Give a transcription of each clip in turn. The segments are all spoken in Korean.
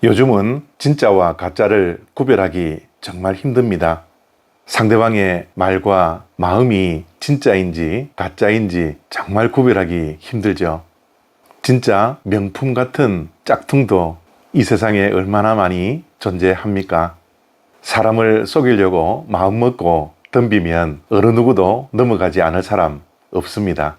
요즘은 진짜와 가짜를 구별하기 정말 힘듭니다. 상대방의 말과 마음이 진짜인지 가짜인지 정말 구별하기 힘들죠. 진짜 명품 같은 짝퉁도 이 세상에 얼마나 많이 존재합니까? 사람을 속이려고 마음먹고 덤비면 어느 누구도 넘어가지 않을 사람 없습니다.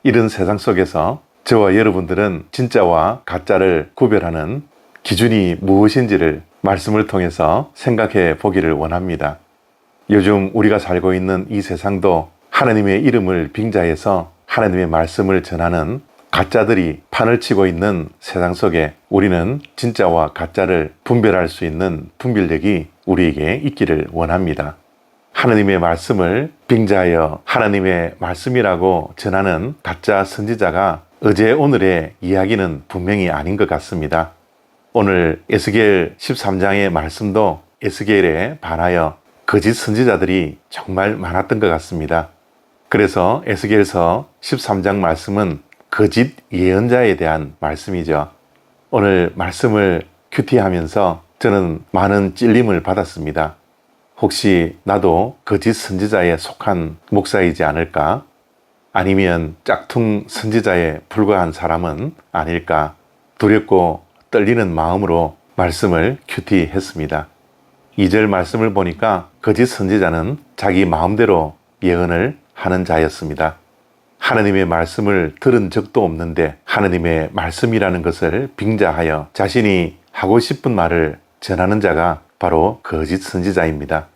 이런 세상 속에서 저와 여러분들은 진짜와 가짜를 구별하는 기준이 무엇인지를 말씀을 통해서 생각해 보기를 원합니다. 요즘 우리가 살고 있는 이 세상도 하나님의 이름을 빙자해서 하나님의 말씀을 전하는 가짜들이 판을 치고 있는 세상 속에 우리는 진짜와 가짜를 분별할 수 있는 분별력이 우리에게 있기를 원합니다. 하나님의 말씀을 빙자하여 하나님의 말씀이라고 전하는 가짜 선지자가 어제 오늘의 이야기는 분명히 아닌 것 같습니다. 오늘 에스겔 13장의 말씀도 에스겔에 반하여 거짓 선지자들이 정말 많았던 것 같습니다. 그래서 에스겔서 13장 말씀은 거짓 예언자에 대한 말씀이죠. 오늘 말씀을 큐티하면서 저는 많은 찔림을 받았습니다. 혹시 나도 거짓 선지자에 속한 목사이지 않을까? 아니면 짝퉁 선지자에 불과한 사람은 아닐까? 두렵고 떨리는 마음으로 말씀을 큐티했습니다. 2절 말씀을 보니까 거짓 선지자는 자기 마음대로 예언을 하는 자였습니다. 하나님의 말씀을 들은 적도 없는데 하나님의 말씀이라는 것을 빙자하여 자신이 하고 싶은 말을 전하는 자가 바로 거짓 선지자입니다.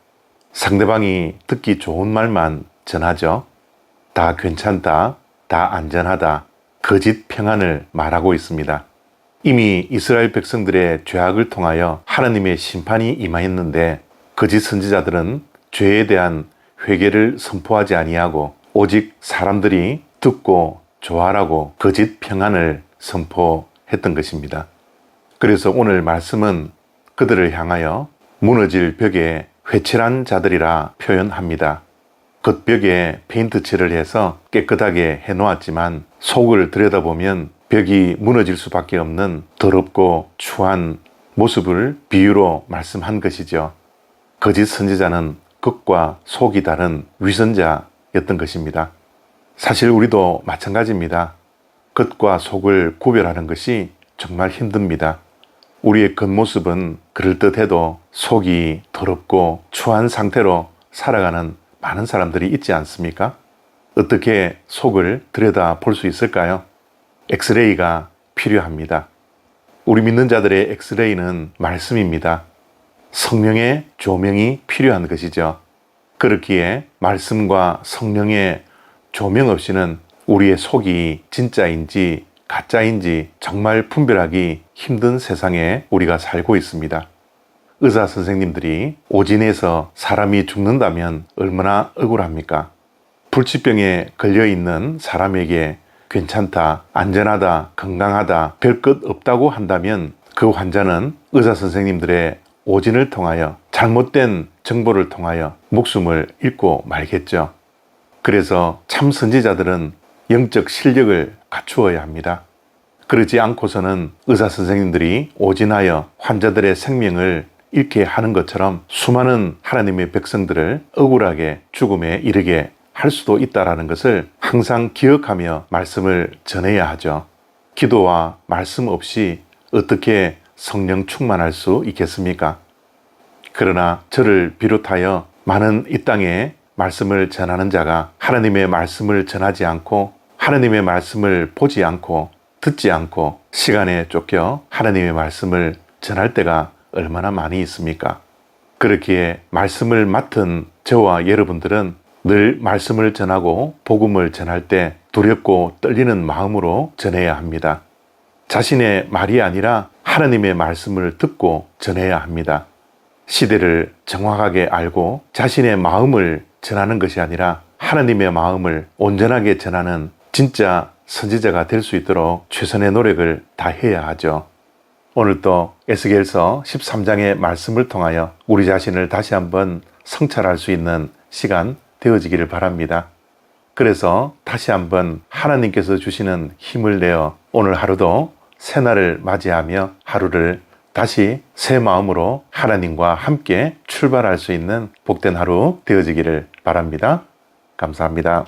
상대방이 듣기 좋은 말만 전하죠. 다 괜찮다, 다 안전하다, 거짓 평안을 말하고 있습니다. 이미 이스라엘 백성들의 죄악을 통하여 하나님의 심판이 임하였는데 거짓 선지자들은 죄에 대한 회개를 선포하지 아니하고 오직 사람들이 듣고 좋아라고 거짓 평안을 선포했던 것입니다. 그래서 오늘 말씀은 그들을 향하여 무너질 벽에 회칠한 자들이라 표현합니다. 겉벽에 페인트 칠을 해서 깨끗하게 해놓았지만 속을 들여다보면 벽이 무너질 수밖에 없는 더럽고 추한 모습을 비유로 말씀한 것이죠. 거짓 선지자는 겉과 속이 다른 위선자였던 것입니다. 사실 우리도 마찬가지입니다. 겉과 속을 구별하는 것이 정말 힘듭니다. 우리의 겉모습은 그럴듯해도 속이 더럽고 추한 상태로 살아가는 많은 사람들이 있지 않습니까? 어떻게 속을 들여다 볼 수 있을까요? 엑스레이가 필요합니다. 우리 믿는 자들의 엑스레이는 말씀입니다. 성령의 조명이 필요한 것이죠. 그렇기에 말씀과 성령의 조명 없이는 우리의 속이 진짜인지 가짜인지 정말 분별하기 힘든 세상에 우리가 살고 있습니다. 의사 선생님들이 오진에서 사람이 죽는다면 얼마나 억울합니까? 불치병에 걸려있는 사람에게 괜찮다, 안전하다, 건강하다, 별 것 없다고 한다면 그 환자는 의사 선생님들의 오진을 통하여 잘못된 정보를 통하여 목숨을 잃고 말겠죠. 그래서 참 선지자들은 영적 실력을 갖추어야 합니다. 그러지 않고서는 의사 선생님들이 오진하여 환자들의 생명을 잃게 하는 것처럼 수많은 하나님의 백성들을 억울하게 죽음에 이르게 할 수도 있다는 것을 항상 기억하며 말씀을 전해야 하죠. 기도와 말씀 없이 어떻게 성령 충만할 수 있겠습니까? 그러나 저를 비롯하여 많은 이 땅에 말씀을 전하는 자가 하나님의 말씀을 전하지 않고 하나님의 말씀을 보지 않고 듣지 않고 시간에 쫓겨 하나님의 말씀을 전할 때가 얼마나 많이 있습니까? 그렇기에 말씀을 맡은 저와 여러분들은 늘 말씀을 전하고 복음을 전할 때 두렵고 떨리는 마음으로 전해야 합니다. 자신의 말이 아니라 하나님의 말씀을 듣고 전해야 합니다. 시대를 정확하게 알고 자신의 마음을 전하는 것이 아니라 하나님의 마음을 온전하게 전하는 진짜 선지자가 될 수 있도록 최선의 노력을 다해야 하죠. 오늘도 에스겔서 13장의 말씀을 통하여 우리 자신을 다시 한번 성찰할 수 있는 시간 되어지기를 바랍니다. 그래서 다시 한번 하나님께서 주시는 힘을 내어 오늘 하루도 새날을 맞이하며 하루를 다시 새 마음으로 하나님과 함께 출발할 수 있는 복된 하루 되어지기를 바랍니다. 감사합니다.